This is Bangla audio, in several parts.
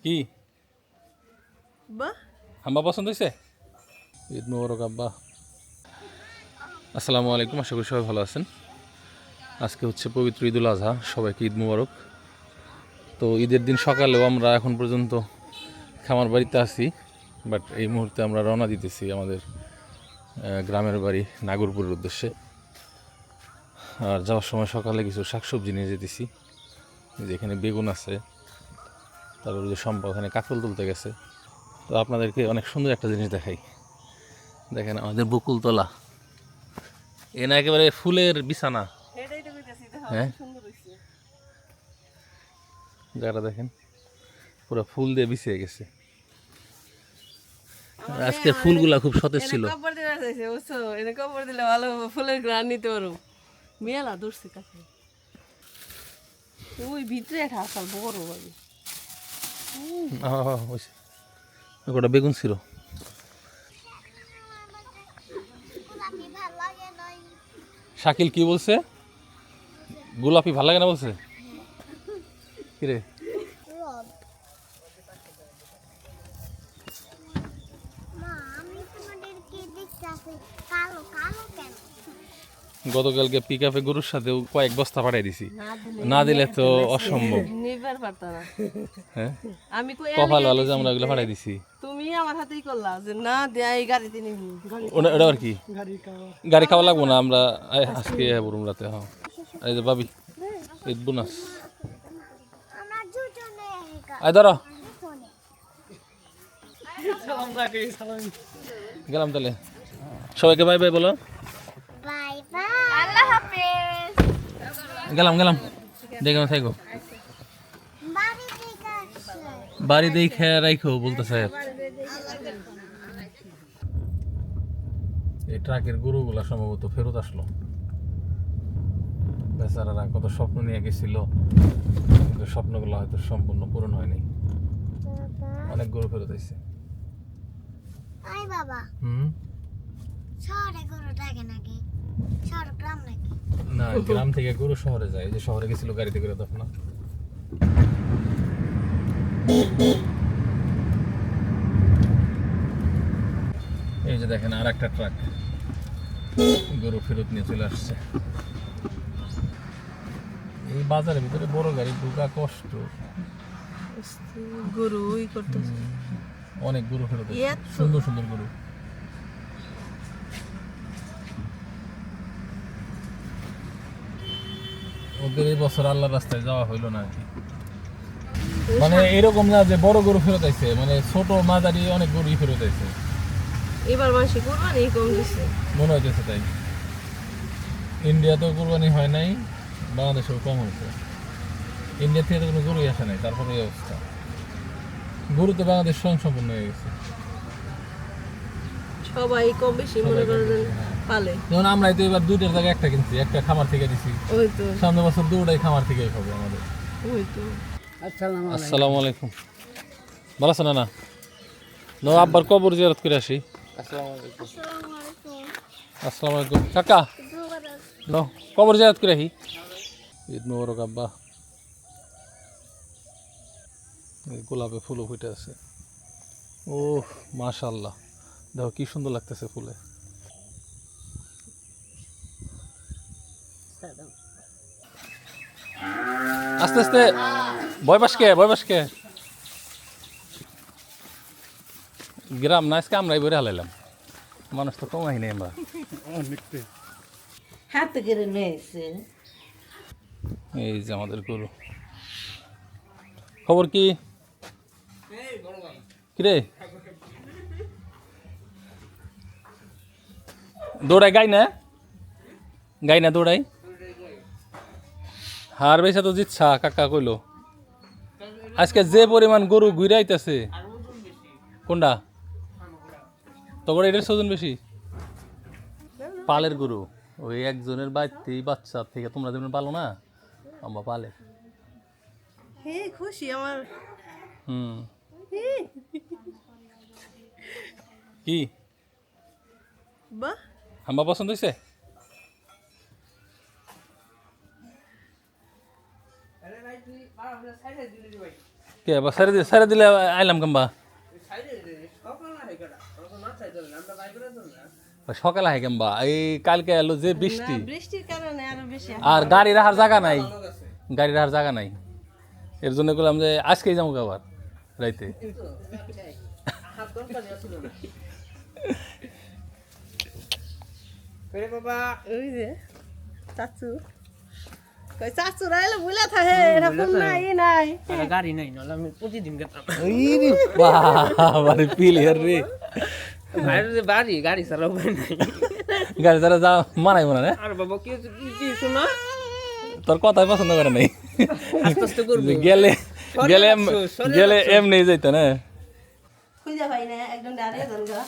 কি বাহ আম্মা পছন্দ হয়েছে? ঈদ মোবারক আব্বা। আসসালামু আলাইকুম, আশা করি সবাই ভালো আছেন। আজকে হচ্ছে পবিত্র ঈদুল আজহা, সবাইকে ঈদ মোবারক। তো ঈদের দিন সকালেও আমরা এখন পর্যন্ত খামার বাড়িতে আছি, বাট এই মুহূর্তে আমরা রওনা দিতেছি আমাদের গ্রামের বাড়ি নাগরপুরের উদ্দেশ্যে। আর যাওয়ার সময় সকালে কিছু শাকসবজি নিয়ে যেতেছি, যেখানে বেগুন আছে, তারপরে যে সম্পদ ওখানে কাঁকরোল তুলতে গেছে। তো আপনাদেরকে অনেক সুন্দর একটা জিনিস দেখাই। দেখেন আমাদের বকুলতলা, এ না একেবারে ফুলের বিছানা। হ্যাঁ, জায়গাটা দেখেন পুরো ফুল দিয়ে বিছিয়ে গেছে। আজকে ফুলগুলা খুব সতেজ ছিল। কবর দিলে ভালো ফুলের গ্রান নিতে পারো। মেলা ধরছে কাছে ওই ভিতরে একটা আসাল বড় ভাবে ওটা বেগুন ছিল। শাকিল কি বলছে? গোলাপি ভালো লাগে না বলছে? কিরে গতকালকে পিক আপে গরুর সাথে কয়েক বস্তা পাঠাই দিছি, না দিলে তো অসম্ভব। নিবার পারতা না। হ্যাঁ, আমি কই কপাল ভালো যে আমরা ওগুলো পাঠাই দিছি। তুমি আমার হাতেই করলা যে না দেয়া এই গাড়িতে নিবি। ওটা আর কি গাড়ি খাওয়া লাগবো না, আমরা আজকে বরুম রাতে। হ্যাঁ, এই যে ভাবি ঈদ বোনাস আয় ধরো। গেলাম তাহলে, সবাইকে বাই বাই বলো। বাই বাই, আল্লাহ হাফেজ। গেলাম গেলাম, দেখো থাকো, বাড়ি দেখে রাখো বলতে সাহেব। এই ট্রাকের গরুগুলা সম্ভবত ফেরত আসলো, বেচারারা কত স্বপ্ন নিয়ে গেছিল, কিন্তু স্বপ্নগুলো হয়তো সম্পূর্ণ পূরণ হয়নি। অনেক গরু ফেরত আসছে। আই বাবা, শহরে গরু থাকে নাকি? শহর গ্রাম নাকি? না, গ্রাম থেকে গরু শহরে যায়। এই যে শহরে গেছিল গাড়িতে করে, তখন এই যে দেখেন আর একটা ট্রাক গরু ফেরত নিয়ে চলে আসছে। এই বাজারের ভিতরে বড় গাড়ি ঢোকা কষ্ট, গরু ই করতেছে। অনেক গরু ফেরত, সুন্দর সুন্দর গরু। ওদের এই বছর আল্লাহর রাস্তায় যাওয়া হইলো না আর কি। মানে এরকম না যে বড় গরু ফেরত আইছে, মানে ছোট মাঝারি অনেক গরুই ফেরত আইছে। এবার মাসে কুরবানি কম দিছে মনে হইতেছে তাই। ইন্ডিয়াতেও কুরবানি হয় নাই, বাংলাদেশেও কম হয়েছে। ইন্ডিয়া থেকে তো কোনো গরুই আসে নাই, তারপরে এই অবস্থা। গরুতে বাংলাদেশ স্বয়ংসম্পূর্ণ হয়ে গেছে, সবাই কম বেশি মনে করেন পালে। যেমন আমরাই তো এবার দুইটার জায়গায় একটা কিনছি, একটা খামার থেকে দিছি। ওই তো সামনে বছর দুটাই খামার থেকেই হবে আমাদের। ওই তো। আসসালামু আলাইকুম, ভালো আছেন না? নো, আব্বার কবর জিয়ারত করে আসি। আসসালামু আলাইকুম কাকা, নো কবর জিয়ারত করে আসি। ঈদ মোবারক আব্বা। গোলাপে ফুলও ফুটে আছে। ও মাশাআল্লাহ, দেখো কি সুন্দর লাগতেছে ফুলে। আস্তে আস্তে, ভয় পাসকে গ্রাম না, আজকে আমরাই বেড়ে হালাইলাম, মানুষ তো কমাই নেই আমরা। হাতে করে নিয়েছে। এই যে আমাদের গরু, খবর কি কিরে? দৌড়াই গাই না দৌড়াই, হার বেসা তো জিতছা কাকা কইলো। আজকে যে পরিমাণ গরু ঘুরে আইতেছে, কোনটা তখন এটার ওজন বেশি? পালের গরু, ওই একজনের বাড়িতেই বাচ্চা থেকে তোমরা যেমন পালো না, আমরা পালে। হে খুশি আমার। কি বাহ, আমার পছন্দ হয়েছে? কে বা সারে দিলে আইলাম কাম্বা সকালে আই কাম্বা এই কালকে এলো যে বৃষ্টি বৃষ্টির কারণে আরো বেশি আর গাড়ি রাখার জায়গা নাই গাড়ি রাখার জায়গা নাই এর জন্য বললাম যে আজকেই যাবো আবার রাইতে ওই যে চাচু কই চাচু রাইলে বুলা থাকে এটা ফোন নাই ই নাই গাড়ি নাই নাহলে আমি প্রতিদিন গেতাম বাবারে পিলিয়ার রে বাইরে যে বাড়ি গাড়ি ছাড়া উপায় নাই গাড়ি ছাড়া যা মানাই মনে না আর বাবা কি কি শোনা তোর কথাই পছন্দ করে নাই আস্তে আস্তে করবো গেলে গেলে গেলে এমনি যাইতো না খুঁজা পাই না একজন দাঁড়িয়ে যান গা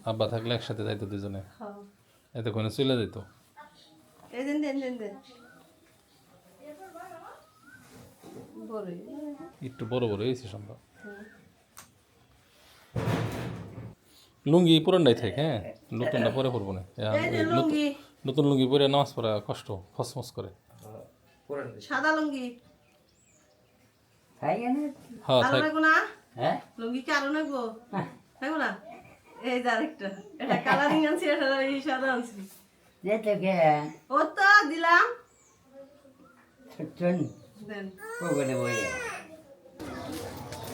আব্বা থাকলে একসাথে যাইতো দুজনে হ্যাঁ এতক্ষণে চলে যেত এই দেন দেন দেন দেন বড়ই একটু বড় বড় হয়েছে সম্ভব লুঙ্গি পুরানটাই থাকে হ্যাঁ নতুনটা পরে পরবো না এই যে লুঙ্গি নতুন লুঙ্গি পরে নামাজ পড়া কষ্ট ফসমস করে সাদা লুঙ্গি হ্যাঁ আরো থাক নেবো না লুঙ্গি কি আরো নেবো নেবো না এই যে আরেকটা এটা কালারিং আনছি এটা এই সাদা আনছি যেতে কে ও তো দিলাম চল দেন ওখানে বইয়ে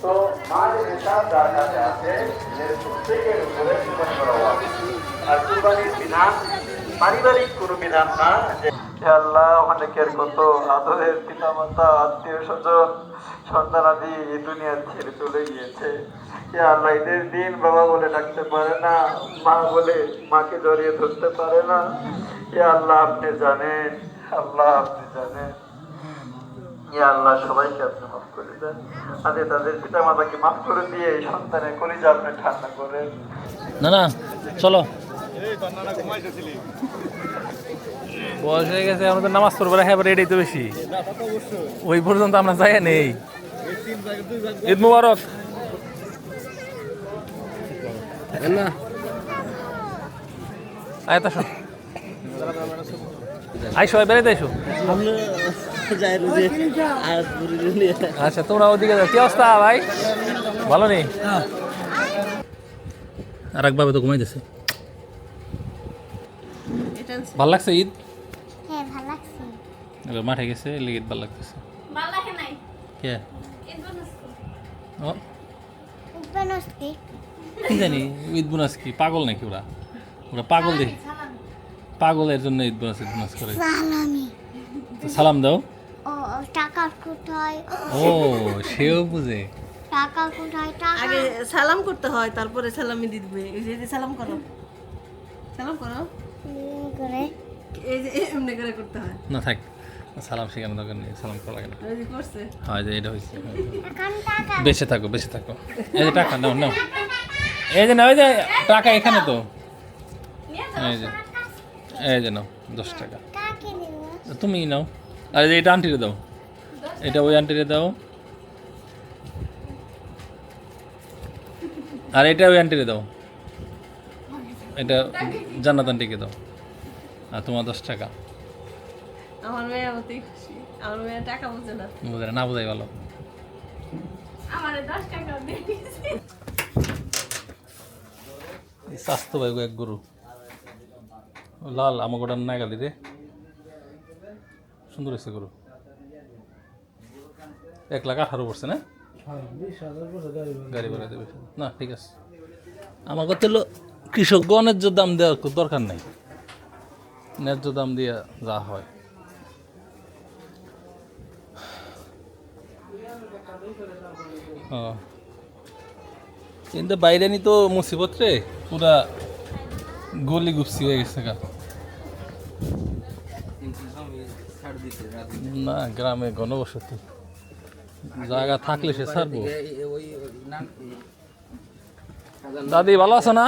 তো মার হিসাব যার কাছে আছে এর প্রত্যেকের উপরে জীবন করা হবে আর কুরবানির বিধান পারিবারিক কোনো বিধান না যে হে আল্লাহ অনেকের কত আদরের পিতামাতা আত্মীয় স্বজন সন্তানাদি এই দুনিয়া ছেড়ে চলে গিয়েছে হে আল্লাহ এদের দিন বাবা বলে ডাকতে পারে না মা বলে মাকে জড়িয়ে ধরতে পারে না হে আল্লাহ আপনি জানেন আল্লাহ আপনি জানেন ইয়া আল্লাহ সবাইকে আপনি মাফ করে দেন আরে তাদের পিতা মাতাকে মাফ করে দিয়ে এই সন্তানের কলিজা আপনি ঠান্ডা করেন না না চলো বয়স হয়ে গেছে আমাদের নামাজ পড়বো হ্যাঁ এটাই তো বেশি ওই পর্যন্ত আমরা যাই নেই ঈদ মুবারক আয় তো আইসো বেড়াইতে আইসো আচ্ছা তোমরা ওদিকে যাও কি অবস্থা ভাই ভালো নেই আর একভাবে তো ঘুমাইতেছে এটা আনছি ভাল লাগছে ঈদ হ্যাঁ ভালো লাগছে এবার মাঠে গেছে ঈদ ভাল লাগতেছে ভালো লাগে নাই কে ও উপনস্তি কি জানি ঈদ বোনাস কি পাগল নাকি ওরা ওরা পাগল দেখি পাগলের জন্য ঈদ বোনাস করে সালামি তো সালাম দাও ও টাকা কোথায় ও সেও বুঝে টাকা কোথায় টাকা আগে সালাম করতে হয় তারপরে সালামি দিবে এই যে সালাম করো সালাম করো করে এই যে এমনি করে করতে হয় না থাক সালাম শেখানো দরকার নেই সালাম করা লাগে না ওই যে করছে হয় যে এটা হয়েছে এখন টাকা বেঁচে থাকো এই যে টাকা নাও নাও এই যে নাও এই যে টাকা এখানে তো এই যে নাও 10 টাকা কাকে দেব তুমি নাও আর এই যে এটা আন্টিরে দাও এটা ওই আন্টিরে দাও আর এটা ওই আন্টিরে দাও এটা জান্নাত আন্টিকে দাও আর তোমার 10 টাকা আমার মেয়ে অতি খুশি আমার মেয়ে টাকা বোঝে না বুঝে না বোঝাই ভালো আমারে 10 টাকা দিয়ে দিয়েছে স্বাস্থ্য ভাই এক গরু লাল আমাকে ওটা না গালি রে সুন্দর হয়েছে গরু 1,18,000 পড়ছে না গাড়ি ভাড়া দেবে না ঠিক আছে আমার কথা হলো কৃষকগণ ন্যায্য দাম দেওয়ার দরকার নাই ন্যায্য দাম দিয়ে যা হয় কিন্তু বাইরে নি তো মুসিবত রে পুরা গলি গুপসি হয়ে গেছে গা না গ্রামে ঘনবসতি জায়গা থাকলে সে ছাড়বো দাদি ভালো আছো না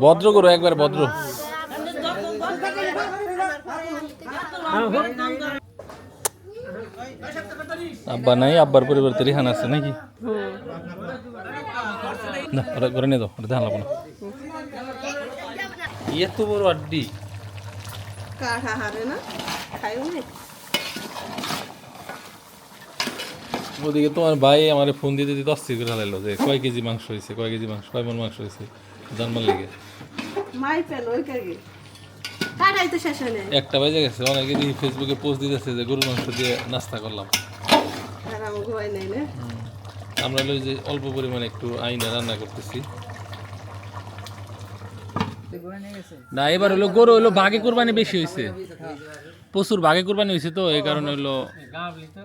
ভদ্র করো একবার ভদ্র আব্বা নাই আব্বার পরিবর্তে রিহান আছে নাকি না ওটা করে নিয়ে দাও ওটা ধান লাগবো না এত বড় আড্ডি কাঠা হারে না খাইও নি ওদিকে তোমার ভাই আমার ফোন দিতে দিতে অস্থির করে হারাইলো যে কয় কেজি মাংস হয়েছে কয় কেজি মাংস কয় মন মাংস হয়েছে জানবার লেগে মাই পেল ওই কাগে কাটাই তো শেষ হয়নি একটা বাজে গেছে অনেকে ফেসবুকে পোস্ট দিতেছে যে গরুর মাংস দিয়ে নাস্তা করলাম আর আমার ঘুমাই নাই না আমরা হলো যে অল্প পরিমাণে একটু আইনা রান্না করতেছি না এবার হলো গরু হলো ভাগে কোরবানি বেশি হয়েছে প্রচুর ভাগে কোরবানি হয়েছে তো এই কারণে হলো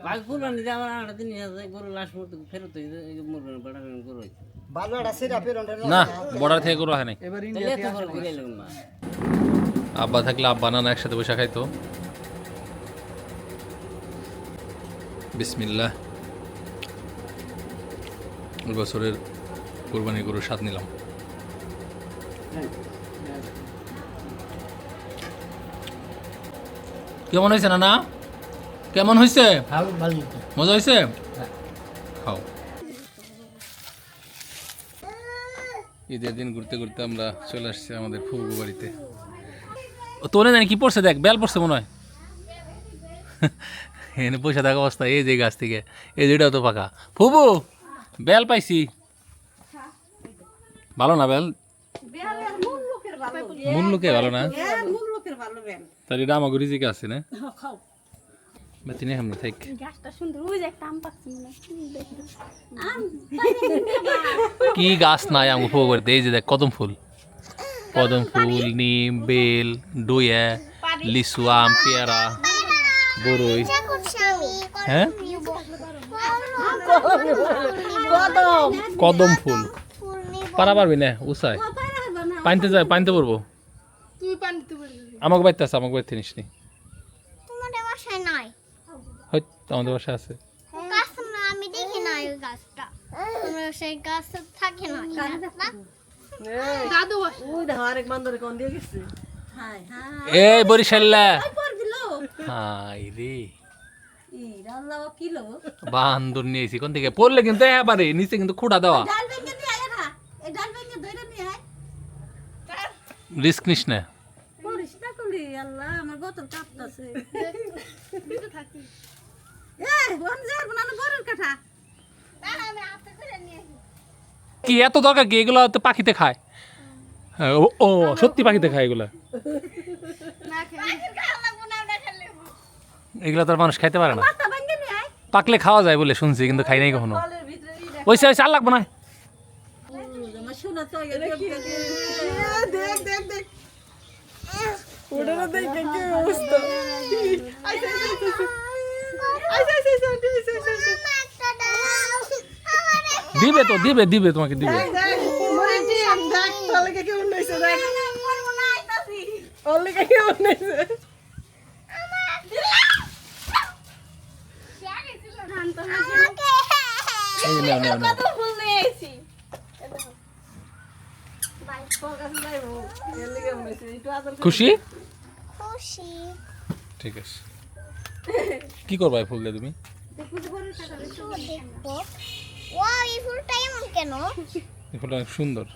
ভাগ কুরবানি দিয়ে আমার 8 দিন যায় গরু লাশ মরতে ফেরত হয়ে যায় এই মুরগি বড় গরু হইছে না বর্ডার থেকে গরু হয় নাই তাহলে এত বড় ঘুরে লাগবে না আব্বা থাকলে আব্বা নানা একসাথে বসে খাইতো বিসমিল্লাহ ওই বছরের কোরবানি গরুর স্বাদ নিলাম কেমন হয়েছে নানা কেমন হয়েছে মজা হয়েছে খাও ঈদের দিন ঘুরতে ঘুরতে আমরা চলে আসছি আমাদের ফুবু বাড়িতে তোরে জানি কি পড়ছে দেখ বেল পড়ছে মনে হয় এনে পয়সা থাকা অবস্থা এই যে গাছ থেকে এই যেটাও তো ফাঁকা ফুবু বেল পাইছি ভালো না বেল মূল লোকে ভালো না তার এটা আমার রিজিকে আছে না বাতি নেই আমরা থাক গাছটা সুন্দর ওই যে একটা আম পাচ্ছি মনে কি গাছ নাই আমি ফুবু করতে এই যে দেখ কদম ফুল নিম বেল ডুয়া লিচু আম পেয়ারা বড়ই হ্যাঁ কদম ফুল পারা পারবি না উসাই পানিতে পড়বো আমাকে বাইতে আছে আমাকে বাইতে নিস নি তোমাদের বাসায় নাই হয়তো আমাদের বাসায় আছে গাছ না আমি দেখি না ওই গাছটা আমরা সেই গাছ থাকে না দাদু ওই দেখো আরেক বান্দরে কোন দিয়ে গেছে এই বরিশাল্লা হাই রে বান্দর নিয়েছি কোন থেকে পড়লে কিন্তু এবারে নিচে কিন্তু খুঁড়া দেওয়া রিস্ক নিস না কি এত দরকার কি এগুলো তো পাখিতে খায় হ্যাঁ, ও সত্যি পাখিতে খায় এগুলা এগুলা তো আর মানুষ খাইতে পারে না পাকলে খাওয়া যায় বলে শুনছি কিন্তু খাই নাই কখনো ওইসে ওইসে আর লাগবো না দেখ দেখ দেখ ওটা দেখ কি অবস্থা দিবে তোমাকে দিবে এই নাও নাও নাও খুশি খুশি ঠিক আছে কি করবা এই ফুল দিয়ে তুমি দেখবো ওয়াও এই ফুলটা এমন কেন এই ফুলটা অনেক সুন্দর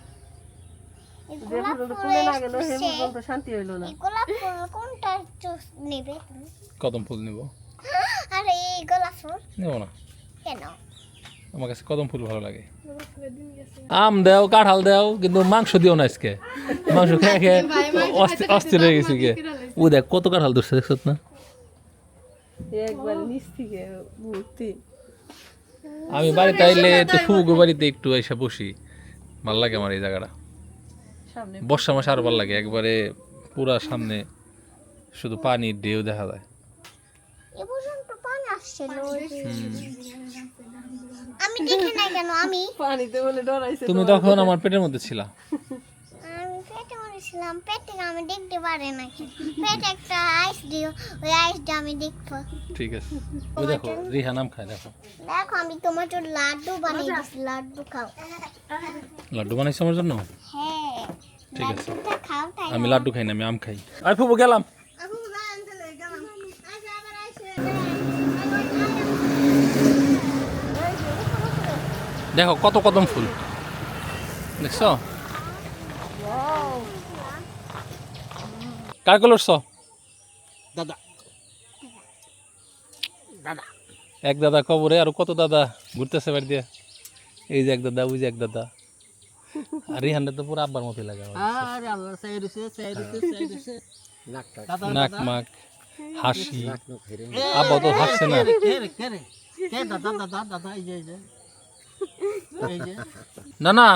এই গোলাপ ফুলে না গেল হেমন্ত তো শান্তি হইল না এই গোলাপ ফুল কোনটা নেবে তুমি কদম ফুল নিব আরে এই গোলাপ ফুল নেব না কেন আমার কাছে কদম ফুল ভালো লাগে আম দাও কাঁঠাল দাও কিন্তু মাংস দিও না আজকে মাংস খেয়ে খেয়ে অস্থির হয়ে গেছি গে ও দেখ কত কাঁঠাল ধরছে দেখছ না একবার নিচ থেকে ভর্তি আমি বাড়িতে আইলে তো ফুগো বাড়িতে একটু এসে বসি ভালো লাগে আমার এই জায়গাটা সামনে বর্ষা মাসে আরো ভালো লাগে একবারে পুরা সামনে শুধু পানি ঢেউ দেখা যায় এ পর্যন্ত পানি আসছিল আমি দেখি না কেন আমি পানিতে বলে ডরাইছে তুমি তখন আমার পেটের মধ্যে ছিলা আমি পেটে মরেছিলাম পেটে আমি দেখতে পারি না পেটে একটা আইস দিও ওই আইস দিয়ে আমি দেখবো ঠিক আছে ওই দেখো রিহা নাম খায় দেখো দেখো আমি তোমার জন্য লাড্ডু বানিয়ে দিচ্ছি লাড্ডু খাও লাড্ডু বানাইছো আমার জন্য হ্যাঁ ঠিক আছে লাড্ডুটা খাও তাই আমি লাড্ডু খাই না আমি আম খাই আই ফুবু গেলাম দেখো কত কদম ফুল দেখছো কার কল উঠছ দাদা এক দাদা কবরে আর কত দাদা ঘুরতেছে বাড়ি দিয়ে এই যে এক দাদা ওই যে এক দাদা আর রিহানটা তো পুরো আব্বার মতোই লাগে আমার। আরে আল্লাহ সাইডে নাক মাক হাসি আব্বা তো হাসছে না কে দাদা দাদা দাদা এই যে না না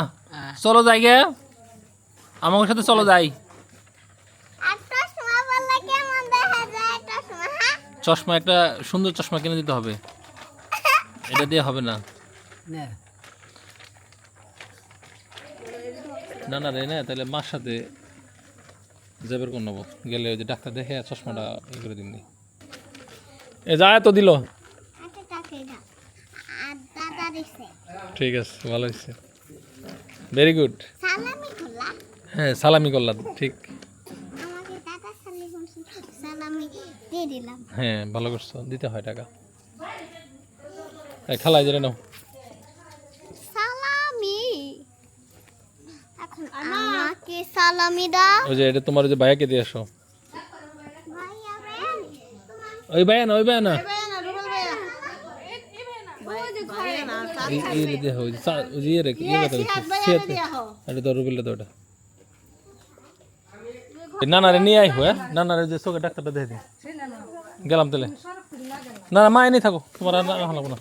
চলো যাই গে আমার সাথে চলো যাই আর চশমা বললে কেমন দেখা যায় চশমা? হ্যাঁ? চশমা একটা সুন্দর চশমা কিনে দিতে হবে এটা দিয়ে হবে না না না না রে না তাহলে মার সাথে যাবের কোন নেবো গেলে ওই যে ডাক্তার দেখে চশমাটা ই করে দিন এ যায় তো দিল আচ্ছা তাকে দাও। আর দাদা দিছে ঠিক আছে ভালো হয়েছে ভেরি গুড সালামি খোলা। হ্যাঁ সালামি করলাম ঠিক আমাকে দাদা সালামি দিয়ে দিলাম। হ্যাঁ ভালো করছো দিতে হয় টাকা এই খালাই জেনে নাও সালামি এখন আমাকে সালামি দাও। ওই যে এটা তোমার ওই যে ভাইয়াকে দিয়ে আসো ভাইয়া বেন তোমার ওই ভাইয়া না ওই ভাইয়া না ভাইয়া না এই রে দেখো ওই যে ওই যে ইয়ে রে ইয়ে কথা সিয়াতে এটা তো রুবিলে তো ওটা না না রে নিয়ে আই হ্যাঁ না না রে যে চোখে ডাক্তারটা দেখে দিন গেলাম তাহলে না না মা এনে থাকো তোমার আর না হলো না